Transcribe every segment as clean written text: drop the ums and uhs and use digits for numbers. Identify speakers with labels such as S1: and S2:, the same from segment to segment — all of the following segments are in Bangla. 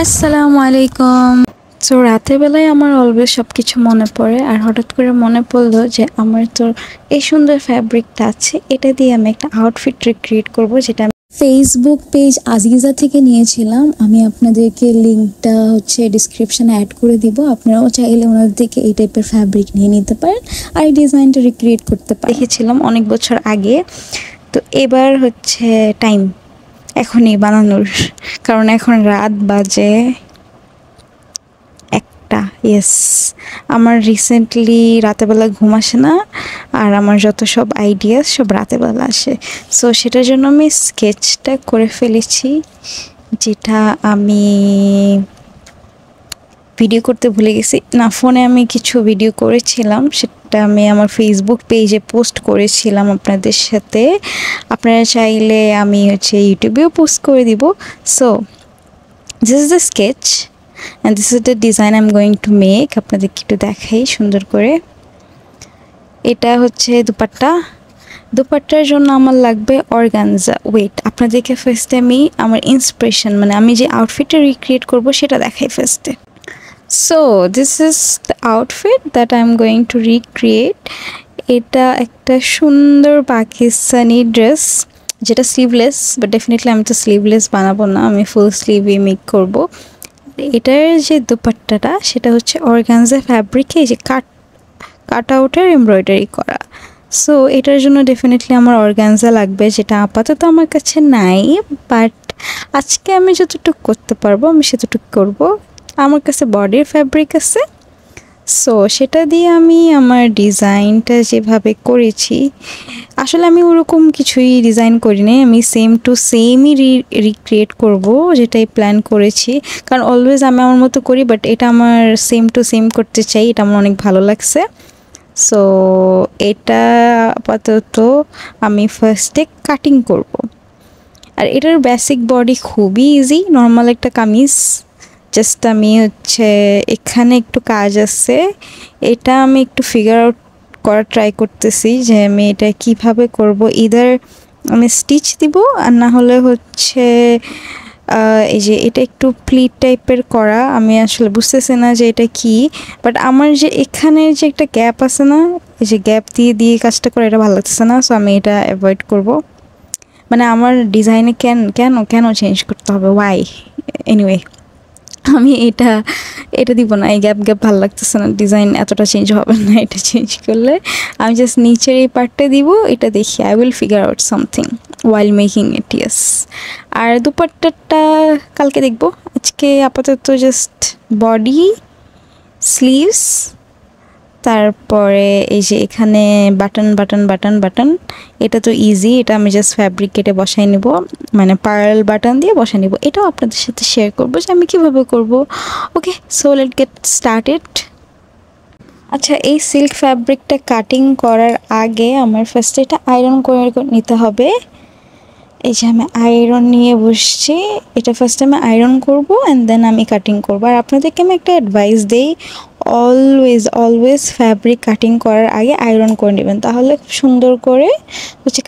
S1: আসসালামু আলাইকুম। সো রাতের বেলায় আমার অলওয়েজ সব কিছু মনে পড়ে, আর হঠাৎ করে মনে পড়লো যে আমার তো এই সুন্দর ফ্যাব্রিকটা আছে, এটা দিয়ে আমি একটা আউটফিট রিক্রিয়েট করব, যেটা আমি ফেসবুক পেজ আজিজা থেকে নিয়েছিলাম। আমি আপনাদেরকে লিঙ্কটা ডিসক্রিপশনে অ্যাড করে দিব। আপনারাও চাইলে ওনাদের থেকে এই টাইপের ফ্যাব্রিক নিয়ে নিতে পারেন আর এই ডিজাইনটা রিক্রিয়েট করতে পারেন। দেখেছিলাম অনেক বছর আগে, তো এবার টাইম এখনই বানানোর, কারণ এখন রাত বাজে একটা। ইয়েস, আমার রিসেন্টলি রাতেবেলা ঘুম আসে না, আর আমার যত সব আইডিয়া সব রাতেবেলা আসে। সো সেটার জন্য আমি স্কেচটা করে ফেলেছি, যেটা আমি ভিডিও করতে ভুলে গেছি। না, ফোনে আমি কিছু ভিডিও করেছিলাম, সেটা আমি আমার ফেসবুক পেজে পোস্ট করেছিলাম আপনাদের সাথে। আপনারা চাইলে আমি ইউটিউবেও পোস্ট করে দিব। So this is the sketch and this is the design I am going to make. আপনাদেরকে একটু দেখাই সুন্দর করে। এটা দুপাট্টার জন্য আমার লাগবে অর্গানজা। ওয়েট, আপনাদেরকে ফার্স্টে আমি আমার ইন্সপিরেশন, মানে আমি যে আউটফিটটা রিক্রিয়েট করব সেটা দেখাই ফার্স্টে। So this is the outfit that I am going to recreate. এটা একটা সুন্দর পাকিস্তানি ড্রেস, যেটা স্লিভলেস, বাট ডেফিনেটলি আমি তো স্লিভলেস বানাবো না, আমি ফুল স্লিভই মেক করব। এটার যে দুপাট্টাটা সেটা অর্গানজা ফ্যাব্রিকে যে কাট আউটের এমব্রয়ডারি করা। সো এটার জন্য ডেফিনেটলি আমার অর্গানজা লাগবে, যেটা আপাতত আমার কাছে নাই, বাট আজকে আমি যতটুকু করতে পারবো আমি সেতটুকু করব। আমার কাছে বডির ফ্যাব্রিক আছে, সো সেটা দিয়ে আমি আমার ডিজাইনটা যেভাবে করেছি, আসলে আমি ওরকম কিছুই ডিজাইন করিনি, আমি সেম টু সেমই রিক্রিয়েট করব, যেটাই প্ল্যান করেছি। কারণ অলওয়েজ আমি আমার মতো করি, বাট এটা আমার সেম টু সেম করতে চাই, এটা আমার অনেক ভালো লাগছে। সো এটা আপাতত আমি ফার্স্টে কাটিং করব। আর এটার বেসিক বডি খুবই ইজি, নর্মাল একটা কামিজ। জাস্ট আমি এখানে একটু কাজ আছে, এটা আমি একটু ফিগার আউট করার ট্রাই করতেছি যে আমি এটা কিভাবে করব। ইদার আমি স্টিচ দিব, আর না হলে এই যে এটা একটু প্লিট টাইপের করা, আমি আসলে বুঝতেছি না যে এটা কি। বাট আমার যে এখানে যে একটা গ্যাপ আছে না, এই যে গ্যাপ দিয়ে দিয়ে কাজটা করে, এটা ভালো লাগতেছে না। সো আমি এটা অ্যাভয়েড করব। মানে আমার ডিজাইনে কেন কেন কেন চেঞ্জ করতে হবে, ওয়াই? এনিওয়ে, আমি এটা দিব না, এই গ্যাপ ভালো লাগতেছে না, ডিজাইন এতটা চেঞ্জ হবে না এটা চেঞ্জ করলে। আমি জাস্ট নিচের এই পার্টটা দিব, এটা দেখি I will figure out something while making it. Yes, আর দুপাট্টাটা কালকে দেখব, আজকে আপাতত জাস্ট বডি, স্লিভস, তারপরে এই যে এখানে বাটন। এটা তো ইজি, এটা আমি জাস্ট ফ্যাব্রিক কেটে বসাই নিব, মানে পার্ল বাটন দিয়ে বসাই নিব। এটাও আপনাদের সাথে শেয়ার করব যে আমি কীভাবে করব। ওকে, সো লেট গেট স্টার্টেড। আচ্ছা, এই সিল্ক ফ্যাব্রিকটা কাটিং করার আগে আমার ফার্স্টে এটা আয়রন করে নিতে হবে। এই যে আমি আয়রন নিয়ে বসছি, এটা ফার্স্ট আমি আয়রন করব অ্যান্ড দেন আমি কাটিং করব। আর আপনাদেরকে আমি একটা অ্যাডভাইস দিই, অলওয়েজ ফ্যাব্রিক কাটিং করার আগে আয়রন করে নেবেন, তাহলে খুব সুন্দর করে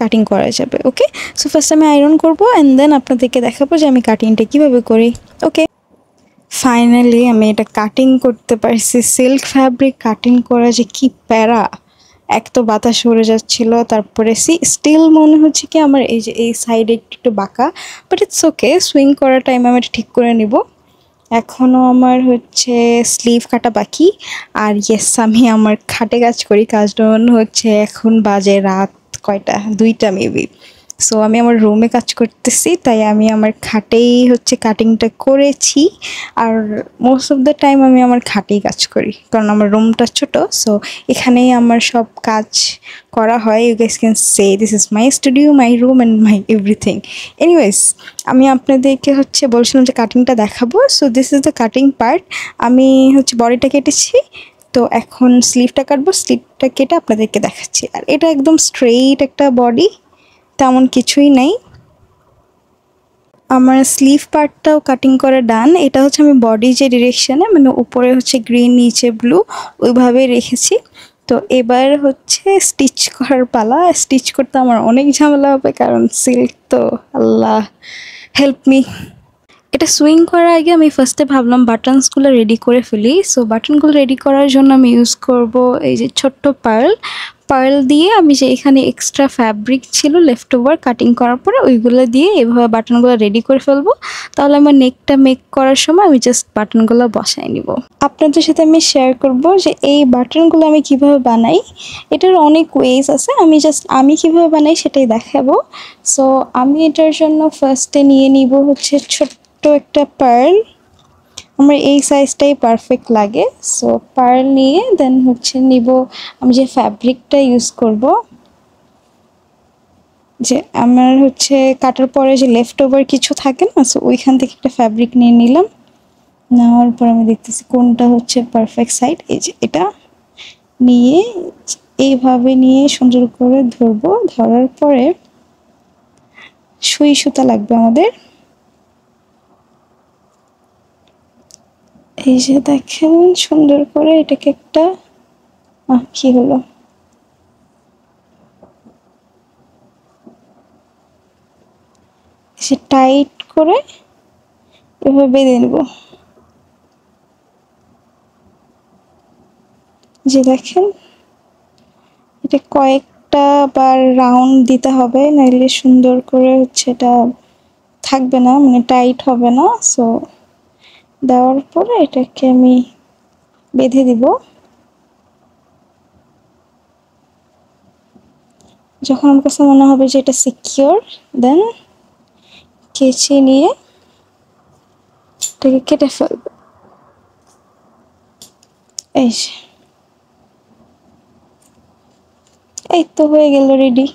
S1: কাটিং করা যাবে। ওকে, সো ফার্স্ট আমি আয়রন করব অ্যান্ড দেন আপনাদেরকে দেখাবো যে আমি কাটিংটা কীভাবে করি। ওকে, ফাইনালি আমি এটা কাটিং করতে পারছি। সিল্ক ফ্যাব্রিক কাটিং করা যে কি প্যারা, এক তো বাতাস সরে যাচ্ছিল, তারপরে স্টিল মনে হচ্ছে কি আমার এই যে এই সাইডে একটু বাঁকা, বাট ইটস ওকে, সুইং করার টাইম আমি এটা ঠিক করে নিব। এখনও আমার স্লিভ কাটা বাকি। আর ইয়েস, আমি আমার খাটে কাজ করি, কাজটা এখন বাজে রাত কয়টা, 2টা মেবি। সো আমি আমার রুমে কাজ করতেছি, তাই আমি আমার খাটেই কাটিংটা করেছি। আর মোস্ট অফ দ্য টাইম আমি আমার খাটেই কাজ করি, কারণ আমার রুমটা ছোট। সো এখানেই আমার সব কাজ করা হয়। You guys can say this is my studio, my room and my everything. Anyways, আমি আপনাদেরকে বলছিলাম যে কাটিংটা দেখাবো। So this is the cutting part. আমি বডিটা কেটেছি, তো এখন স্লিভটা কাটবো। স্লিভটা কেটে আপনাদেরকে দেখাচ্ছি। আর এটা একদম স্ট্রেইট একটা বডি, তেমন কিছুই নাই। আমার স্লিভ পার্টটাও কাটিং করা ডান। এটা আমি বডি যে ডিরেকশানে, মানে উপরে গ্রিন, নিচে ব্লু, ওইভাবে রেখেছি। তো এবার স্টিচ করার পালা। স্টিচ করতে আমার অনেক ঝামেলা হবে, কারণ সিল্ক তো, আল্লাহ হেল্প মি। এটা সুইং করার আগে আমি ফার্স্টে ভাবলাম বাটনসগুলো রেডি করে ফেলি। সো বাটনগুলো রেডি করার জন্য আমি ইউজ করব এই যে ছোট্ট পার্ল। পার্ল দিয়ে আমি যে এখানে এক্সট্রা ফ্যাব্রিক ছিল লেফট ওভার কাটিং করার পরে ওইগুলো দিয়ে এভাবে বাটনগুলো রেডি করে ফেলবো। তাহলে আমার নেকটা মেক করার সময় আমি জাস্ট বাটনগুলো বসাই নিব। আপনাদের সাথে আমি শেয়ার করব যে এই বাটনগুলো আমি কিভাবে বানাই। এটার অনেক ওয়েজ আছে, আমি কিভাবে বানাই সেটাই দেখাবো। সো আমি এটার জন্য ফার্স্টে নিয়ে নিব হচ্ছে ছোট্ট একটা পার্ল। আমার এই সাইজটাই পারফেক্ট লাগে। সো পার্ল নিয়ে দেন হচ্ছে নিব আমি যে ফ্যাব্রিকটা ইউজ করব, যে আমার হচ্ছে কাটার পরে যে লেফট ওভার কিছু থাকে না, সো ওইখান থেকে একটা ফ্যাব্রিক নিয়ে নিলাম। নেওয়ার পর আমি দেখতেছি কোনটা হচ্ছে পারফেক্ট সাইড। এই যে এটা নিয়ে এইভাবে নিয়ে সুন্দর করে ধরবো। ধরার পরে সুই সুতা লাগবে আমাদের। এই যে দেখেন সুন্দর করে এটাকে একটা কি হলো, সে টাইট করে এভাবে বেঁধে নেব। যে দেখেন এটা কয়েকটা বার রাউন্ড দিতে হবে, নাইলে সুন্দর করে হচ্ছে এটা থাকবে না, মানে টাইট হবে না। সো দেওয়ার পরে এটাকে আমি বেঁধে দিব। যখন আমার কাছে মনে হবে যে এটা সিকিউর, দেন কেচি নিয়ে এটাকে কেটে ফেলবো। এই তো হয়ে গেল রেডি।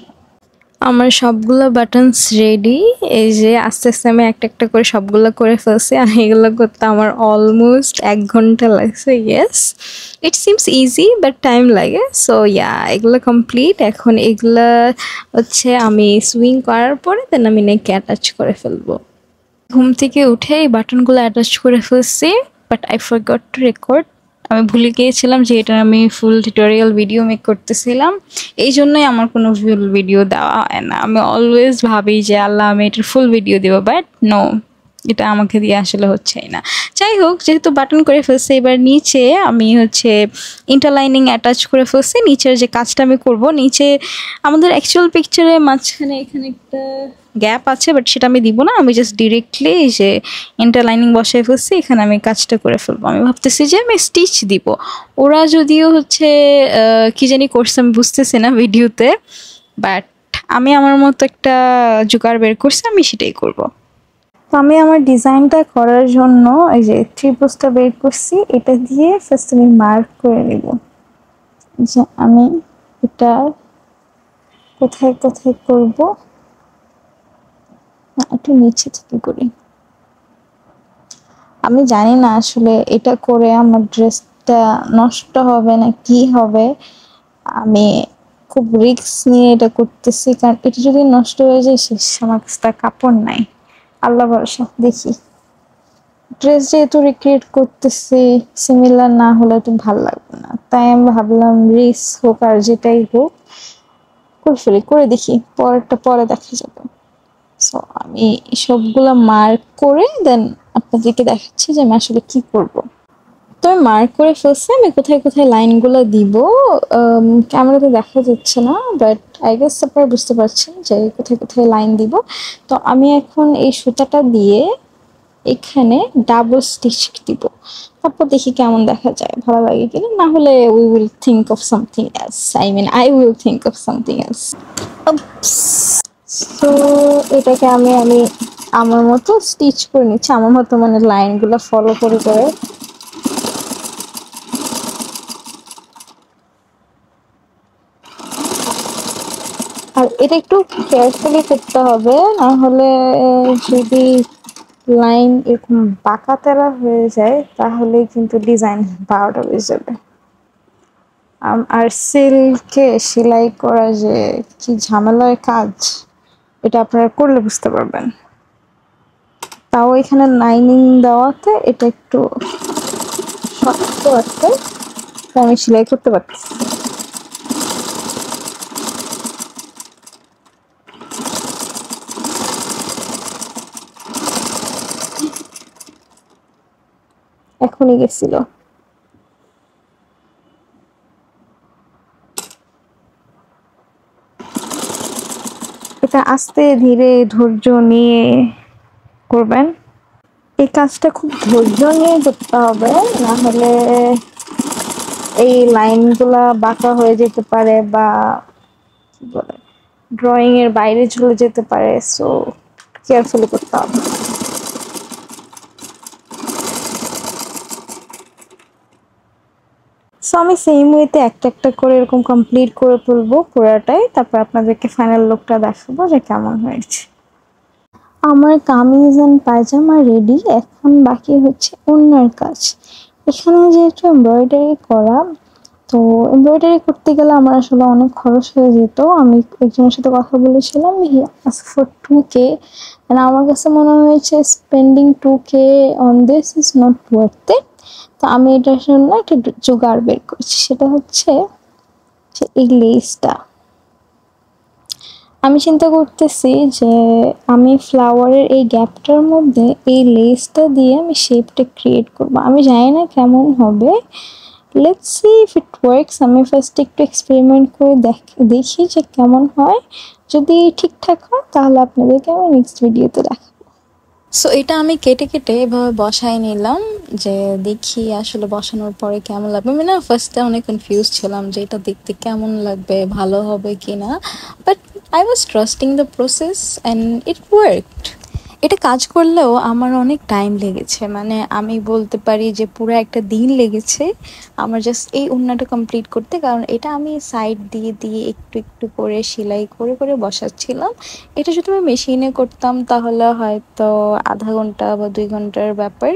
S1: আমার সবগুলো বাটনস রেডি। এই যে আস্তে আস্তে আমি একটা একটা করে সবগুলো করে ফেলছি, আর এগুলো করতে আমার অলমোস্ট 1 ঘন্টা লাগছে। Yes, it seems easy but time লাগে। সো এগুলো কমপ্লিট। এখন এগুলো হচ্ছে আমি সুইং করার পরে দেন আমি নেকে অ্যাটাচ করে ফেলবো। ঘুম থেকে উঠে এই বাটনগুলো অ্যাটাচ করে ফেলছি, but I forgot to record. আমি ভুলে গিয়েছিলাম যে এটা আমি ফুল টিউটোরিয়াল ভিডিও মেক করতেছিলাম, এই জন্যই আমার কোনো ফুল ভিডিও দেওয়া হয় না। আমি অলওয়েজ ভাবি যে আল্লাহ আমি এটার ফুল ভিডিও দেবো, বাট নো, এটা আমাকে দিয়ে আসলে হচ্ছেই না। যাই হোক, যেহেতু বাটন করে ফেলছে, এবার নিচে আমি হচ্ছে ইন্টারলাইনিং অ্যাটাচ করে ফেলছি। নিচের যে কাজটা আমি করব, নিচে আমাদের অ্যাকচুয়াল পিকচারে মাঝখানে এখানে একটা গ্যাপ আছে, বাট সেটা আমি দিব না। আমি জাস্ট ডিরেক্টলি যে ইন্টারলাইনিং বসায় ফেলছি, এখানে আমি কাজটা করে ফেলবো। আমি ভাবতেছি যে আমি স্টিচ দিব। ওরা যদিও হচ্ছে কি জানি করছে, আমি বুঝতেছি না ভিডিওতে, বাট আমি আমার মতো একটা জোগাড় বের করছি, আমি সেটাই করব। তো আমি আমার ডিজাইনটা করার জন্য এই যে ত্রিভুজটা বের করছি, এটা দিয়ে ফার্স্ট আমি মার্ক করে নেব যে আমি এটা কোথায় কোথায় করব। একটু নিচে থেকে করি। আমি জানি না আসলে এটা করে আমার ড্রেসটা নষ্ট হবে না কি হবে। আমি খুব রিস্ক নিয়ে এটা করতেছি, কারণ এটা যদি নষ্ট হয়ে যায় শেষ, আমার কাছে তার কাপড় নাই। আল্লাহ ভরসা, দেখি। ড্রেস যেহেতু রিক্রিয়েট করতেছি, সিমিলার না হলে তো ভাল লাগবে না, তাই আমি ভাবলাম রিস্ক হোক আর যেটাই হোক করে ফেলি, করে দেখি, পরেরটা পরে দেখা যাবে। সো আমি সবগুলা মার্ক করে দেন আপনাদেরকে দেখাচ্ছি যে আমি আসলে কি করব। তো আমি মার্ক করে ফেলছি, আমি কোথায় কোথায় লাইনগুলো দিব ক্যামেরাতে দেখা যাচ্ছে না, বাট আই গেস আপনারা বুঝতে পারছেন যে কোথায় কোথায় লাইন দিব। তো আমি এখন এই সুতাটা দিয়ে এখানে ডাবল স্টিচ দিব, তারপর দেখি কেমন দেখা যায়, ভালো লাগে কিনা। না হলে we will think of something else, I will think of something else. তো এটাকে আমি আমার মতো স্টিচ করে নিচ্ছি, আমার মতো মানে লাইনগুলো ফলো করে করে। আর এটা একটু কেয়ারফুলি করতে হবে, না হলে যদি লাইন এরকম বাঁকা তেরা হয়ে যায় তাহলে কিন্তু ডিজাইন 12টা বেজে যাবে। আর সিল্কে সেলাই করা যে কি ঝামেলার কাজ, এটা আপনারা করলে বুঝতে পারবেন। তাও এখানে লাইনিং দেওয়াতে এটা একটু শক্ত আছে, আমি সেলাই করতে পারতেছি। এখনই গেছিল। এটা আস্তে ধীরে ধৈর্য নিয়ে করবেন। এই কাজটা খুব ধৈর্য নিয়ে করতে হবে, না হলে এই লাইনগুলা বাঁকা হয়ে যেতে পারে বা কি বলে ড্রয়িং এর বাইরে চলে যেতে পারে, সো কেয়ারফুলি করতে হবে। সো আমি সেম ওয়েতে একটা একটা করে এরকম কমপ্লিট করে ফেলবো পুরোটাই, তারপর আপনাদেরকে ফাইনাল লুকটা দেখাবো যে কেমন হয়েছে। আমার কামিজ এন্ড পায়জামা রেডি, এখন বাকি হচ্ছে ওড়নার কাজ। এখানে যেহেতু এমব্রয়ডারি করা, তো এমব্রয়ডারি করতে গেলে আমার আসলে অনেক খরচ হয়ে যেত। আমি একজনের সাথে কথা বলেছিলাম, হি আস্কড ফর 2K, আমার কাছে মনে হয়েছে spending 2K on this is not worth it. তো আমি এটার জন্য একটা জোগাড় বের করছি, সেটা হচ্ছে যে এই লেসটা। আমি চিন্তা করতেছি যে আমি ফ্লাওয়ারের এই গ্যাপটার মধ্যে এই লেসটা দিয়ে আমি শেপটা ক্রিয়েট করব। আমি জানি না কেমন হবে, let's see if it works. আমি ফার্স্ট একটু এক্সপেরিমেন্ট করে দেখি যে কেমন হয়। যদি ঠিকঠাক হয় তাহলে আপনাদেরকে আমি নেক্সট ভিডিওতে দেখাবো। সো এটা আমি কেটে কেটে এভাবে বসাই নিলাম, যে দেখি আসলে বসানোর পরে কেমন লাগবে। আমি না ফার্স্টে অনেক কনফিউজ ছিলাম যে এটা দেখতে কেমন লাগবে, ভালো হবে কি না, but I was trusting the process and it worked. এটা কাজ করলেও আমার অনেক টাইম লেগেছে, মানে আমি বলতে পারি যে পুরো একটা দিন লেগেছে আমার জাস্ট এই ওড়নাটা কমপ্লিট করতে। কারণ এটা আমি সাইড দিয়ে দিয়ে একটু একটু করে সেলাই করে করে বসাচ্ছিলাম। এটা যদি আমি মেশিনে করতাম তাহলে হয়তো আধা ঘন্টা বা 2 ঘন্টার ব্যাপার,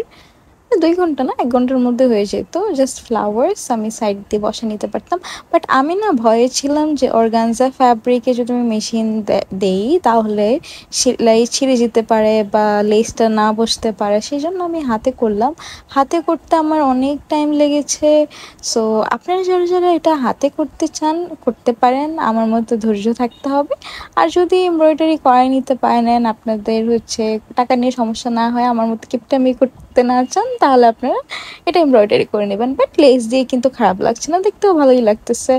S1: 2 ঘন্টা না 1 ঘন্টার মধ্যে হয়ে যেত। জাস্ট ফ্লাওয়ার্স আমি সাইড দিয়ে বসে নিতে পারতাম। বাট আমি না ভয়ে ছিলাম যে অর্গানজা ফ্যাব্রিকে যদি আমি মেশিন দেই তাহলে সেলাই ছিঁড়ে যেতে পারে বা লেসটা না বসতে পারে, সেই জন্য আমি হাতে করলাম। হাতে করতে আমার অনেক টাইম লেগেছে। সো আপনারা যারা যারা এটা হাতে করতে চান করতে পারেন, আমার মতো ধৈর্য থাকতে হবে। আর যদি এমব্রয়ডারি করাই নিতে পারেন, আপনাদের হচ্ছে টাকা নিয়ে সমস্যা না হয়, আমার মতো কিপটামি করতে না চান, তাহলে আপনারা এটা এমব্রয়ডারি করে নেবেন। বাট লেস দিয়ে কিন্তু খারাপ লাগছে না, দেখতেও ভালোই লাগতেছে।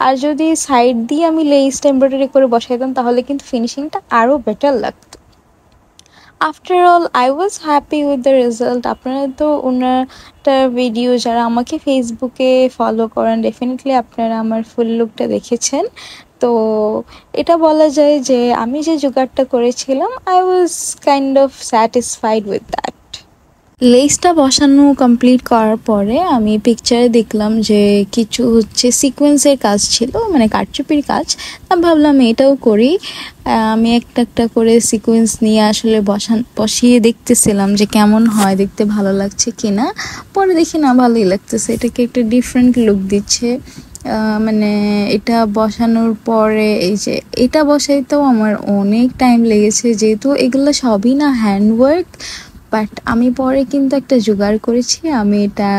S1: আর যদি সাইড দিয়ে আমি লেসটা এমব্রয়ডারি করে বসাইতাম তাহলে কিন্তু ফিনিশিংটা আরও বেটার লাগতো। After all I was happy with the result. আপনারা তো ওনারটার ভিডিও যারা আমাকে ফেসবুকে ফলো করেন, ডেফিনেটলি আপনারা আমার ফুল লুকটা দেখেছেন। তো এটা বলা যায় যে আমি যে জোগাড়টা করেছিলাম, I was kind of satisfied with that. লেসটা বসানো কমপ্লিট করার পরে আমি পিকচারে দেখলাম যে কিছু হচ্ছে সিকোয়েন্সের কাজ ছিল, মানে কারচুপির কাজ। আমি ভাবলাম এটাও করি। আমি একটা একটা করে সিকোয়েন্স নিয়ে আসলে বসিয়ে দেখতেছিলাম যে কেমন হয়, দেখতে ভালো লাগছে কিনা। পরে দেখি না ভালোই লাগতেছে, এটাকে একটা ডিফারেন্ট লুক দিচ্ছে। মানে এটা বসানোর পরে এই যে এটা বসাইতেও আমার অনেক টাইম লেগেছে, যেহেতু এগুলো সবই না হ্যান্ডওয়ার্ক। বাট আমি পরে কিন্তু একটা জোগাড় করেছি, আমি এটা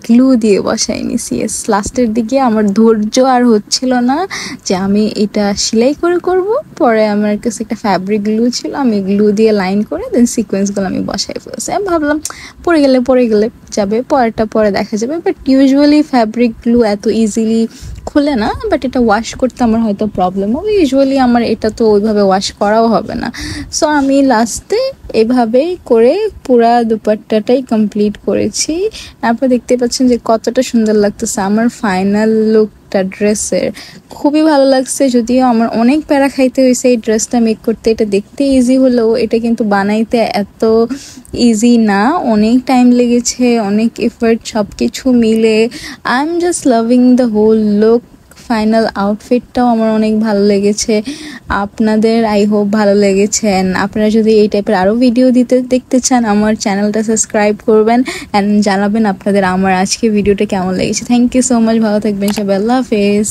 S1: গ্লু দিয়ে বসাই নিছি। লাস্টের দিকে আমার ধৈর্য আর হচ্ছিল না যে আমি এটা সেলাই করে করব। পরে আমার কাছে একটা ফ্যাব্রিক গ্লু ছিল, আমি গ্লু দিয়ে লাইন করে দেন সিকোয়েন্সগুলো আমি বসাই ফেলছি। আমি ভাবলাম পরে গেলে যাবে, পরেরটা পরে দেখা যাবে। বাট ইউজুয়ালি ফ্যাব্রিক গ্লু এত ইজিলি খুলে না, বাট এটা ওয়াশ করতে আমার হয়তো প্রবলেম হবে। ইউজুয়ালি আমার এটা তো ওইভাবে ওয়াশ করাও হবে না। সো আমি লাস্টে এভাবেই করে পুরা দুপাট্টাটাই কমপ্লিট করেছি। তারপর দেখতে পাচ্ছেন যে কতটা সুন্দর লাগতেছে আমার ফাইনাল লুকটা ড্রেসের। খুবই ভালো লাগছে, যদিও আমার অনেক প্যারা খাইতে হয়েছে এই ড্রেসটা মেক করতে। এটা দেখতে ইজি হলেও এটা কিন্তু বানাইতে এত ইজি না, অনেক টাইম লেগেছে, অনেক এফর্ট, সব কিছু মিলে I am just loving the whole look. Final আউটফিটটাও আমার অনেক ভালো লেগেছে, আপনাদের আই হোপ ভালো লেগেছে। আপনারা যদি এই টাইপের আরও ভিডিও দেখতে চান, আমার চ্যানেলটা সাবস্ক্রাইব করবেন অ্যান্ড জানাবেন আপনাদের আমার আজকে ভিডিওটা কেমন লেগেছে। থ্যাংক ইউ সো মাচ, ভালো থাকবেন সবাই, আল্লাহ হাফেজ।